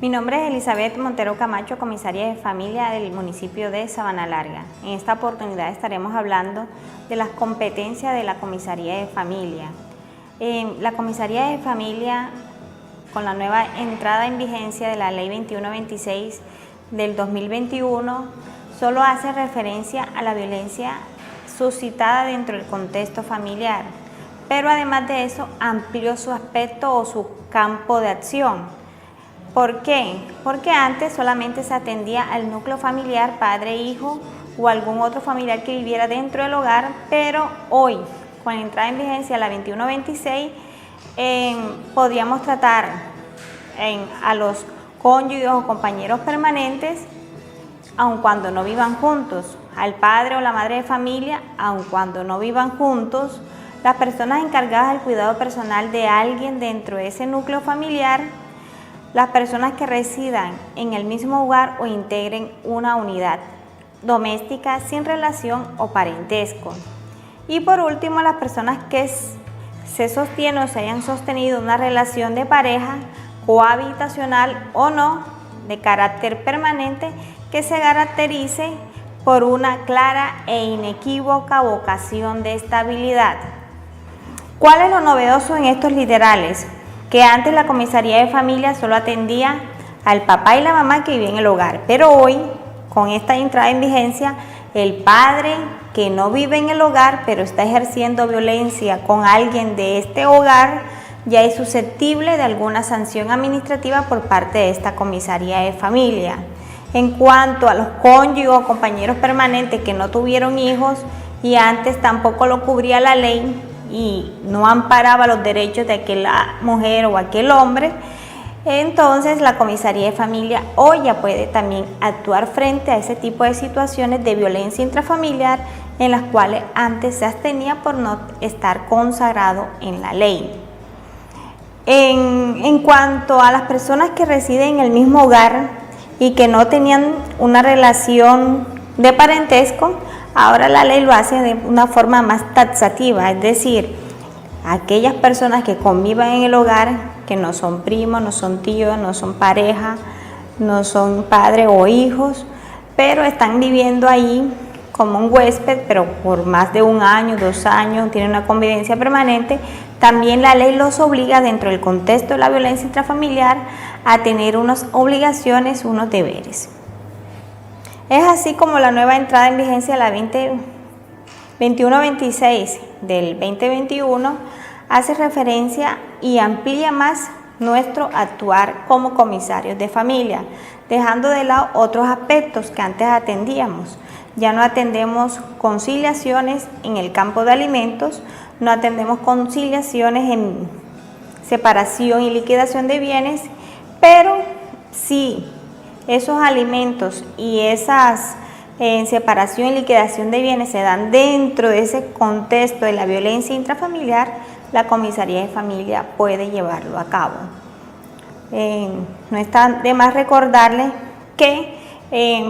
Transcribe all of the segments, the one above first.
Mi nombre es Elizabeth Montero Camacho, comisaria de familia del municipio de Sabana Larga. En esta oportunidad estaremos hablando de las competencias de la comisaría de familia. La comisaría de familia, con la nueva entrada en vigencia de la ley 2126 del 2021, solo hace referencia a la violencia suscitada dentro del contexto familiar, pero además de eso amplió su aspecto o su campo de acción. ¿Por qué? Porque antes solamente se atendía al núcleo familiar, padre, hijo o algún otro familiar que viviera dentro del hogar, pero hoy, con la entrada en vigencia de la 2126, podríamos tratar a los cónyuges o compañeros permanentes, aun cuando no vivan juntos, al padre o la madre de familia, aun cuando no vivan juntos, las personas encargadas del cuidado personal de alguien dentro de ese núcleo familiar, las personas que residan en el mismo hogar o integren una unidad doméstica sin relación o parentesco. Y por último, las personas que se sostienen o se hayan sostenido una relación de pareja, cohabitacional o no, de carácter permanente, que se caracterice por una clara e inequívoca vocación de estabilidad. ¿Cuál es lo novedoso en estos literales? Que antes la comisaría de familia solo atendía al papá y la mamá que vivían en el hogar, pero hoy, con esta entrada en vigencia, el padre que no vive en el hogar, pero está ejerciendo violencia con alguien de este hogar, ya es susceptible de alguna sanción administrativa por parte de esta comisaría de familia. En cuanto a los cónyuges o compañeros permanentes que no tuvieron hijos y antes tampoco lo cubría la ley, y no amparaba los derechos de aquella mujer o aquel hombre, entonces la comisaría de familia hoy ya puede también actuar frente a ese tipo de situaciones de violencia intrafamiliar en las cuales antes se abstenía por no estar consagrado en la ley. En cuanto a las personas que residen en el mismo hogar y que no tenían una relación de parentesco, ahora la ley lo hace de una forma más taxativa, es decir, aquellas personas que convivan en el hogar, que no son primos, no son tíos, no son pareja, no son padres o hijos, pero están viviendo ahí como un huésped, pero por más de 1 año, 2 años, tienen una convivencia permanente, también la ley los obliga dentro del contexto de la violencia intrafamiliar a tener unas obligaciones, unos deberes. Es así como la nueva entrada en vigencia de la 2126 del 2021 hace referencia y amplía más nuestro actuar como comisarios de familia, dejando de lado otros aspectos que antes atendíamos. Ya no atendemos conciliaciones en el campo de alimentos, no atendemos conciliaciones en separación y liquidación de bienes, pero sí esos alimentos y esas separación y liquidación de bienes se dan dentro de ese contexto de la violencia intrafamiliar, la comisaría de familia puede llevarlo a cabo. No está de más recordarles que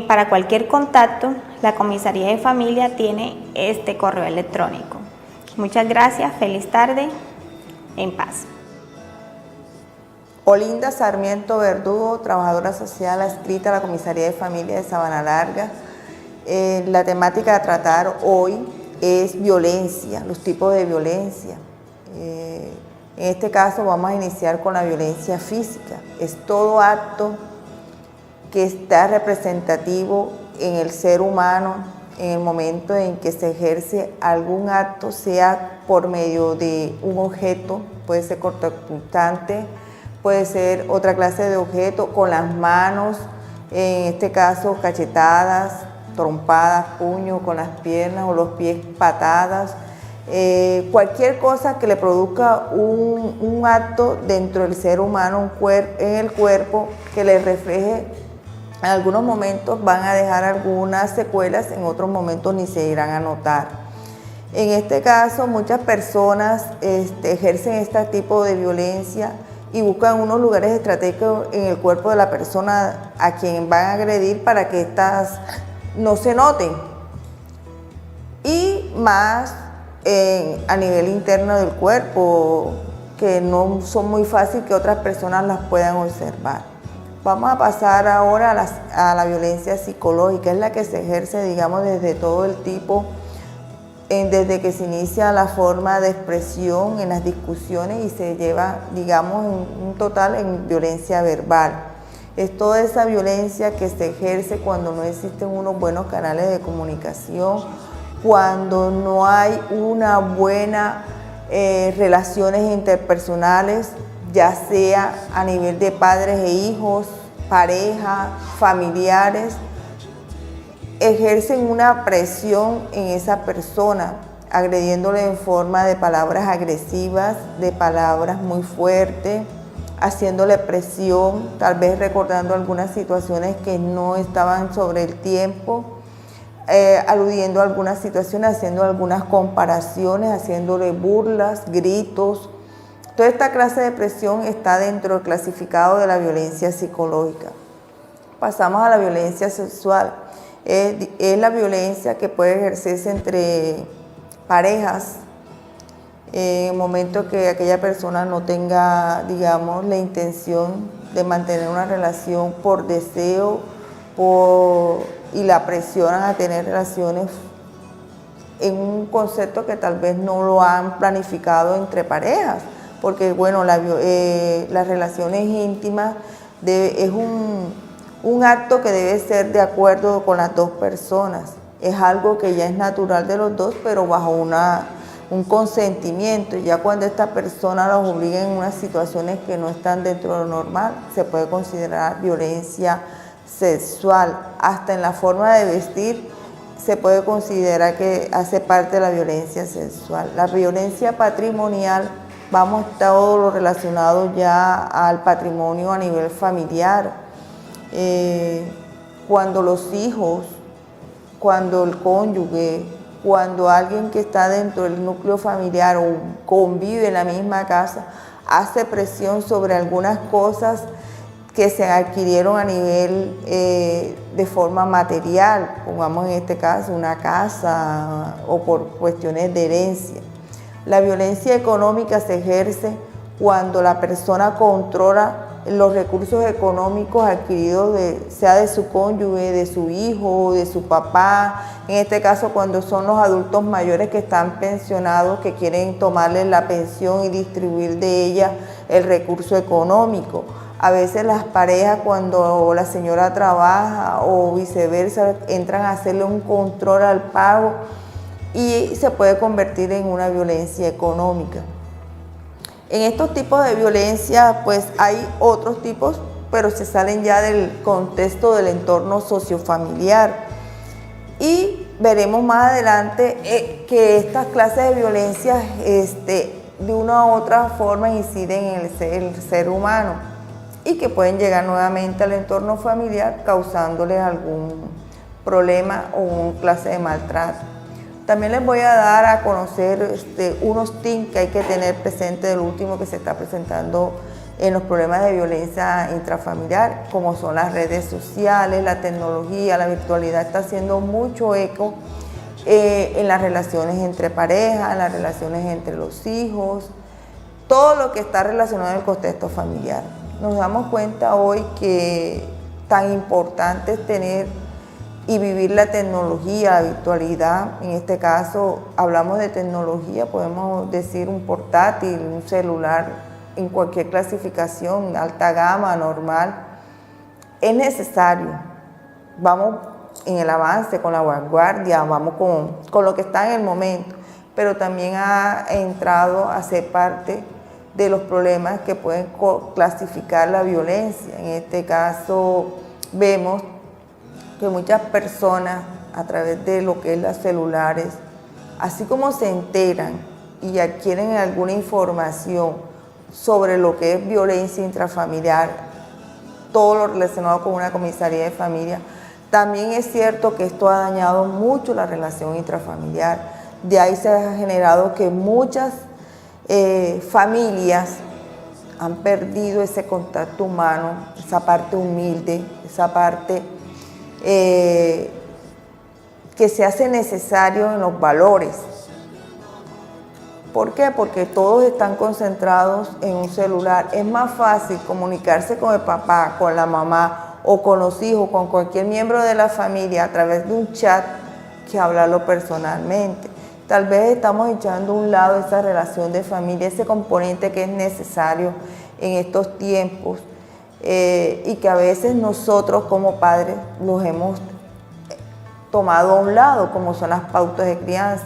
para cualquier contacto la comisaría de familia tiene este correo electrónico. Muchas gracias, feliz tarde, en paz. Olinda Sarmiento Verdugo, trabajadora social adscrita a la Comisaría de Familia de Sabana Larga. La temática a tratar hoy es violencia, los tipos de violencia. En este caso vamos a iniciar con la violencia física. Es todo acto que está representativo en el ser humano en el momento en que se ejerce algún acto, sea por medio de un objeto, puede ser cortopunzante, puede ser otra clase de objeto, con las manos, en este caso cachetadas, trompadas, puños, con las piernas o los pies patadas, cualquier cosa que le produzca un acto dentro del ser humano, en el cuerpo, que le refleje, en algunos momentos van a dejar algunas secuelas, en otros momentos ni se irán a notar. En este caso, muchas personas ejercen este tipo de violencia y buscan unos lugares estratégicos en el cuerpo de la persona a quien van a agredir para que éstas no se noten. Y más a nivel interno del cuerpo, que no son muy fáciles que otras personas las puedan observar. Vamos a pasar ahora a la violencia psicológica, es la que se ejerce, digamos, desde todo el tipo, desde que se inicia la forma de expresión en las discusiones y se lleva, digamos, un total en violencia verbal. Es toda esa violencia que se ejerce cuando no existen unos buenos canales de comunicación, cuando no hay una buena relaciones interpersonales, ya sea a nivel de padres e hijos, pareja, familiares, ejercen una presión en esa persona, agrediéndole en forma de palabras agresivas, de palabras muy fuertes, haciéndole presión, tal vez recordando algunas situaciones que no estaban sobre el tiempo, aludiendo a algunas situaciones, haciendo algunas comparaciones, haciéndole burlas, gritos. Toda esta clase de presión está dentro del clasificado de la violencia psicológica. Pasamos a la violencia sexual. Es la violencia que puede ejercerse entre parejas en el momento que aquella persona no tenga, digamos, la intención de mantener una relación por deseo y la presionan a tener relaciones en un concepto que tal vez no lo han planificado entre parejas, porque bueno, las relaciones íntimas es un acto que debe ser de acuerdo con las dos personas. Es algo que ya es natural de los dos, pero bajo un consentimiento. Y ya cuando esta persona los obliga en unas situaciones que no están dentro de lo normal, se puede considerar violencia sexual. Hasta en la forma de vestir se puede considerar que hace parte de la violencia sexual. La violencia patrimonial, vamos todo lo relacionado ya al patrimonio a nivel familiar. Cuando los hijos, cuando el cónyuge, cuando alguien que está dentro del núcleo familiar o convive en la misma casa, hace presión sobre algunas cosas que se adquirieron a nivel de forma material, pongamos en este caso una casa o por cuestiones de herencia. La violencia económica se ejerce cuando la persona controla los recursos económicos adquiridos sea de su cónyuge, de su hijo, de su papá, en este caso cuando son los adultos mayores que están pensionados, que quieren tomarles la pensión y distribuir de ella el recurso económico. A veces las parejas, cuando la señora trabaja o viceversa, entran a hacerle un control al pago y se puede convertir en una violencia económica. En estos tipos de violencia, pues hay otros tipos, pero se salen ya del contexto del entorno sociofamiliar. Y veremos más adelante que estas clases de violencia de una u otra forma inciden en el ser humano y que pueden llegar nuevamente al entorno familiar causándole algún problema o una clase de maltrato. También les voy a dar a conocer unos tips que hay que tener presente del último que se está presentando en los problemas de violencia intrafamiliar, como son las redes sociales, la tecnología, la virtualidad está haciendo mucho eco en las relaciones entre parejas, en las relaciones entre los hijos, todo lo que está relacionado en el contexto familiar. Nos damos cuenta hoy que tan importante es tener y vivir la tecnología, la virtualidad. En este caso hablamos de tecnología, podemos decir un portátil, un celular en cualquier clasificación, alta gama, normal. Es necesario, vamos en el avance, con la vanguardia, vamos con lo que está en el momento, pero también ha entrado a ser parte de los problemas que pueden clasificar la violencia. En este caso vemos que muchas personas a través de lo que es los celulares, así como se enteran y adquieren alguna información sobre lo que es violencia intrafamiliar, todo lo relacionado con una comisaría de familia, también es cierto que esto ha dañado mucho la relación intrafamiliar. De ahí se ha generado que muchas familias han perdido ese contacto humano, esa parte humilde, esa parte que se hace necesario en los valores. ¿Por qué? Porque todos están concentrados en un celular. Es más fácil comunicarse con el papá, con la mamá o con los hijos, con cualquier miembro de la familia a través de un chat que hablarlo personalmente. Tal vez estamos echando a un lado esa relación de familia, ese componente que es necesario en estos tiempos y que a veces nosotros como padres los hemos tomado a un lado, como son las pautas de crianza.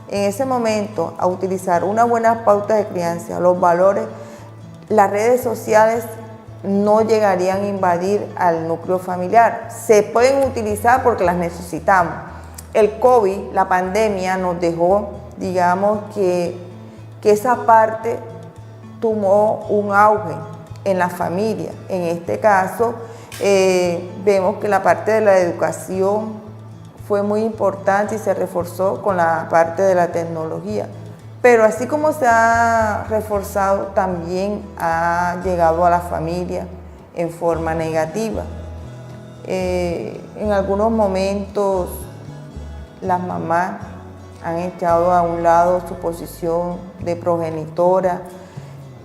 En ese momento, a utilizar unas buenas pautas de crianza, los valores, las redes sociales no llegarían a invadir al núcleo familiar. Se pueden utilizar porque las necesitamos. El COVID, la pandemia, nos dejó, digamos, que esa parte tomó un auge en la familia. En este caso, vemos que la parte de la educación fue muy importante y se reforzó con la parte de la tecnología. Pero así como se ha reforzado, también ha llegado a la familia en forma negativa. En algunos momentos las mamás han echado a un lado su posición de progenitora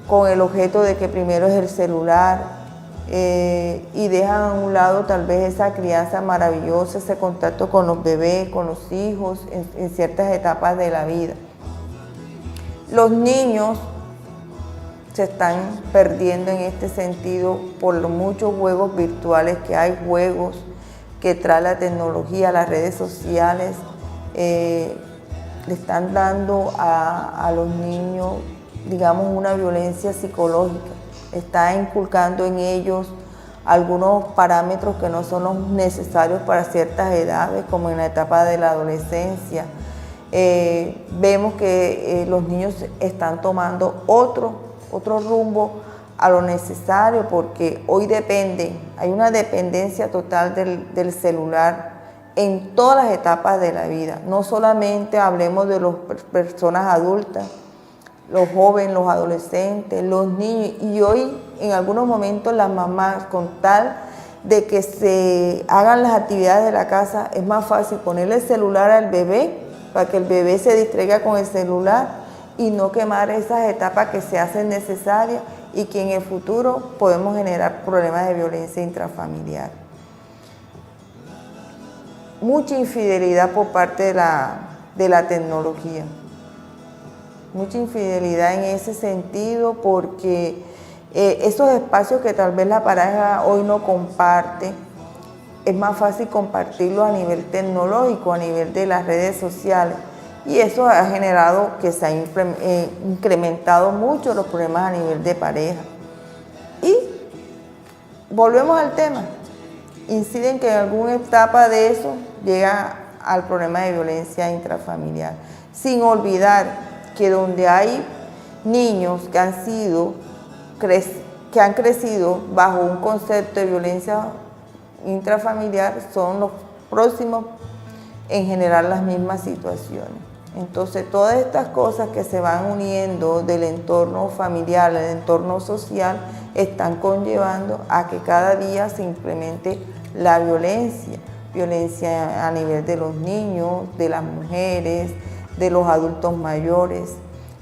con el objeto de que primero es el celular y dejan a un lado tal vez esa crianza maravillosa, ese contacto con los bebés, con los hijos en ciertas etapas de la vida. Los niños se están perdiendo en este sentido por los muchos juegos virtuales que hay, juegos que trae la tecnología, las redes sociales, le están dando a los niños, digamos, una violencia psicológica. Está inculcando en ellos algunos parámetros que no son los necesarios para ciertas edades, como en la etapa de la adolescencia. Vemos que los niños están tomando otro rumbo a lo necesario, porque hoy hay una dependencia total del celular en todas las etapas de la vida. No solamente hablemos de las personas adultas, los jóvenes, los adolescentes, los niños, y hoy en algunos momentos las mamás, con tal de que se hagan las actividades de la casa, es más fácil ponerle el celular al bebé para que el bebé se distraiga con el celular y no quemar esas etapas que se hacen necesarias y que en el futuro podemos generar problemas de violencia intrafamiliar. Mucha infidelidad por parte de la tecnología. Mucha infidelidad en ese sentido, porque esos espacios que tal vez la pareja hoy no comparte, es más fácil compartirlos a nivel tecnológico, a nivel de las redes sociales. Y eso ha generado que se han incrementado mucho los problemas a nivel de pareja. Y volvemos al tema. Inciden que en alguna etapa de eso llega al problema de violencia intrafamiliar. Sin olvidar que donde hay niños que han crecido bajo un concepto de violencia intrafamiliar, son los próximos en generar las mismas situaciones. Entonces, todas estas cosas que se van uniendo del entorno familiar, del entorno social, están conllevando a que cada día se incremente la violencia a nivel de los niños, de las mujeres, de los adultos mayores.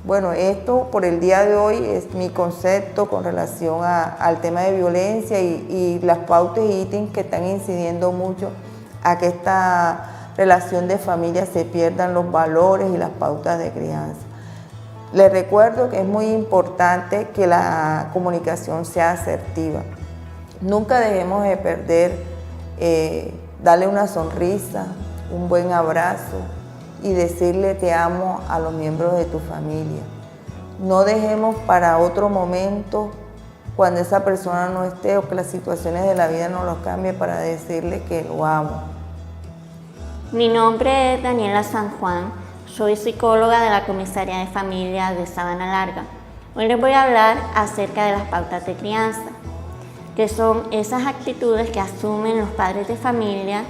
Bueno, esto por el día de hoy es mi concepto con relación al tema de violencia y las pautas y ítems que están incidiendo mucho a que esta relación de familia se pierdan los valores y las pautas de crianza. Les recuerdo que es muy importante que la comunicación sea asertiva. Nunca dejemos de perder, darle una sonrisa, un buen abrazo y decirle te amo a los miembros de tu familia. No dejemos para otro momento, cuando esa persona no esté o que las situaciones de la vida no los cambien, para decirle que lo amo. Mi nombre es Daniela San Juan, soy psicóloga de la Comisaría de Familia de Sabana Larga. Hoy les voy a hablar acerca de las pautas de crianza, que son esas actitudes que asumen los padres de familia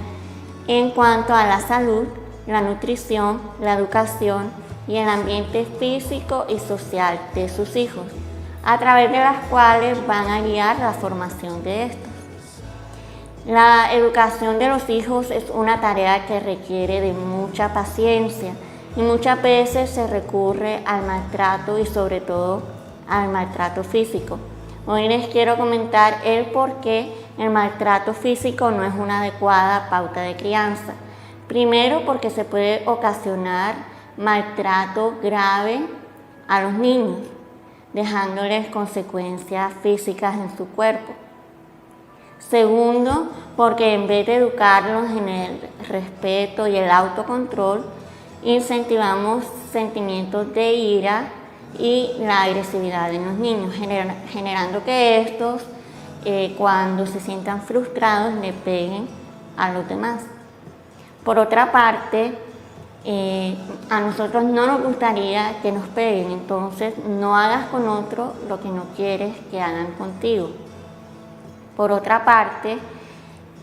en cuanto a la salud, la nutrición, la educación y el ambiente físico y social de sus hijos, a través de las cuales van a guiar la formación de estos. La educación de los hijos es una tarea que requiere de mucha paciencia y muchas veces se recurre al maltrato y sobre todo al maltrato físico. Hoy les quiero comentar el por qué el maltrato físico no es una adecuada pauta de crianza. Primero, porque se puede ocasionar maltrato grave a los niños, dejándoles consecuencias físicas en su cuerpo. Segundo, porque en vez de educarlos en el respeto y el autocontrol, incentivamos sentimientos de ira y la agresividad en los niños, generando que estos, cuando se sientan frustrados, le peguen a los demás. Por otra parte, a nosotros no nos gustaría que nos peguen, entonces no hagas con otro lo que no quieres que hagan contigo. Por otra parte,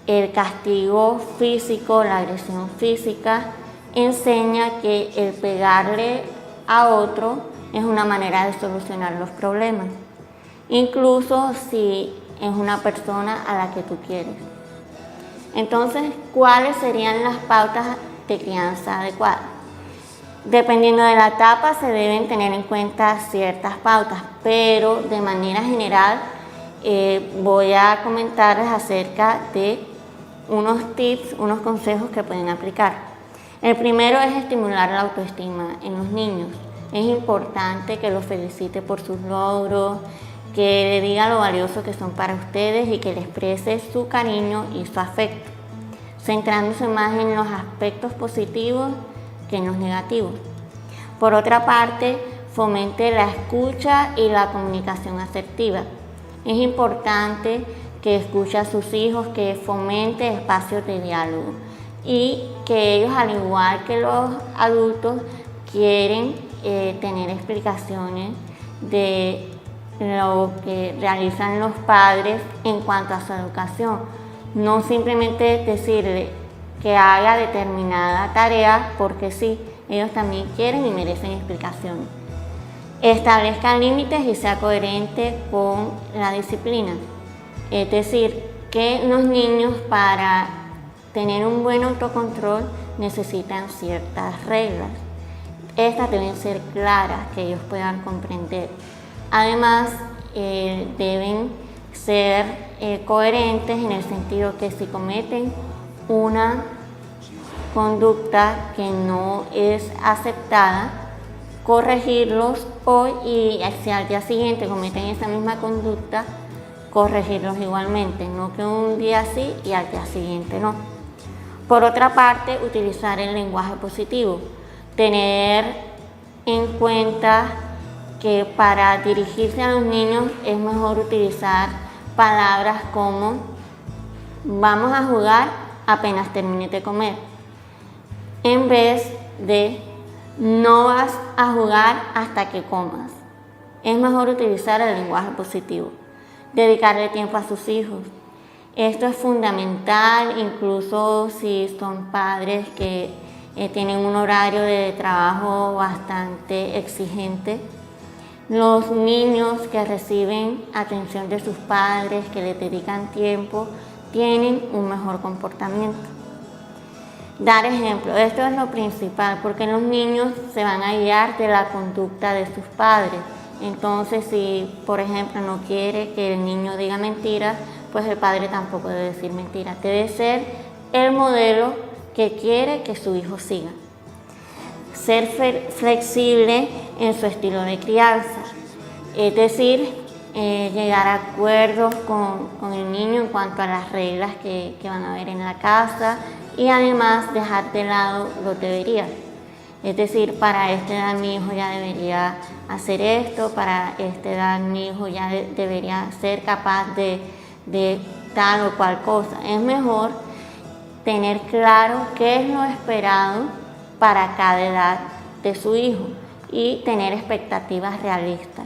el castigo físico, la agresión física, enseña que el pegarle a otro es una manera de solucionar los problemas, incluso si es una persona a la que tú quieres. Entonces, ¿cuáles serían las pautas de crianza adecuadas? Dependiendo de la etapa se deben tener en cuenta ciertas pautas, pero de manera general voy a comentarles acerca de unos tips, unos consejos que pueden aplicar. El primero es estimular la autoestima en los niños. Es importante que los felicite por sus logros, que le diga lo valioso que son para ustedes y que le exprese su cariño y su afecto, centrándose más en los aspectos positivos que en los negativos. Por otra parte, fomente la escucha y la comunicación asertiva. Es importante que escuche a sus hijos, que fomente espacios de diálogo y que ellos, al igual que los adultos, quieren tener explicaciones de lo que realizan los padres en cuanto a su educación. No simplemente decirle que haga determinada tarea porque sí, ellos también quieren y merecen explicaciones. Establezca límites y sea coherente con la disciplina. Es decir, que los niños, para tener un buen autocontrol, necesitan ciertas reglas. Estas deben ser claras, que ellos puedan comprender. Además, deben ser coherentes en el sentido que si cometen una conducta que no es aceptada, corregirlos hoy, y si al día siguiente cometen esa misma conducta, corregirlos igualmente, no que un día sí y al día siguiente no. Por otra parte, utilizar el lenguaje positivo, tener en cuenta que para dirigirse a los niños es mejor utilizar palabras como vamos a jugar apenas termines de comer, en vez de no vas a jugar hasta que comas. Es mejor utilizar el lenguaje positivo. Dedicarle tiempo a sus hijos. Esto es fundamental, incluso si son padres que tienen un horario de trabajo bastante exigente. Los niños que reciben atención de sus padres, que les dedican tiempo, tienen un mejor comportamiento. Dar ejemplo, esto es lo principal, porque los niños se van a guiar de la conducta de sus padres. Entonces, si por ejemplo no quiere que el niño diga mentiras, pues el padre tampoco debe decir mentiras. Debe ser el modelo que quiere que su hijo siga. Ser flexible en su estilo de crianza, es decir, llegar a acuerdos con el niño en cuanto a las reglas que van a haber en la casa, y además dejar de lado los deberías. Es decir, para esta edad mi hijo ya debería hacer esto, para esta edad mi hijo ya debería ser capaz de tal o cual cosa. Es mejor tener claro qué es lo esperado para cada edad de su hijo y tener expectativas realistas.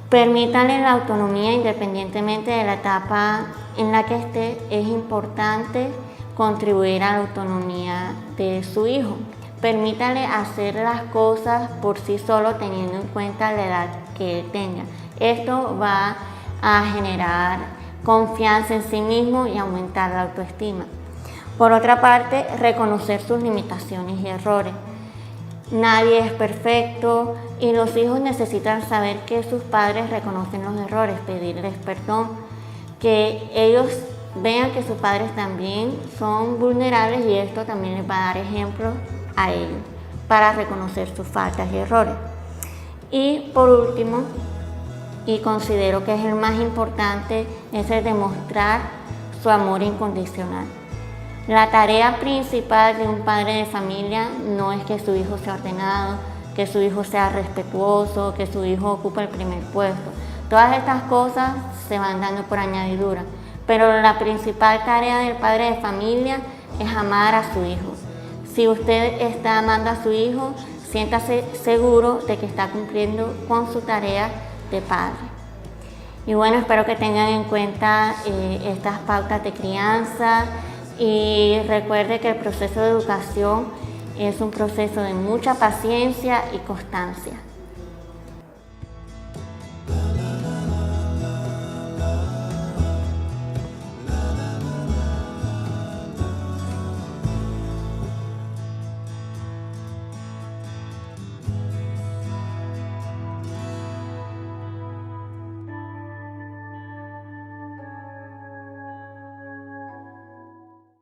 Permítanle la autonomía independientemente de la etapa en la que esté. Es importante contribuir a la autonomía de su hijo. Permítale hacer las cosas por sí solo, teniendo en cuenta la edad que él tenga. Esto va a generar confianza en sí mismo y aumentar la autoestima. Por otra parte, reconocer sus limitaciones y errores. nadie es perfecto y los hijos necesitan saber que sus padres reconocen los errores, pedirles perdón, que ellos vean que sus padres también son vulnerables y esto también les va a dar ejemplo a ellos para reconocer sus faltas y errores. Y por último, y considero que es el más importante, es el demostrar su amor incondicional. La tarea principal de un padre de familia no es que su hijo sea ordenado, que su hijo sea respetuoso, que su hijo ocupe el primer puesto. Todas estas cosas se van dando por añadidura, pero la principal tarea del padre de familia es amar a su hijo. Si usted está amando a su hijo, siéntase seguro de que está cumpliendo con su tarea de padre. Y bueno, espero que tengan en cuenta estas pautas de crianza y recuerde que el proceso de educación es un proceso de mucha paciencia y constancia.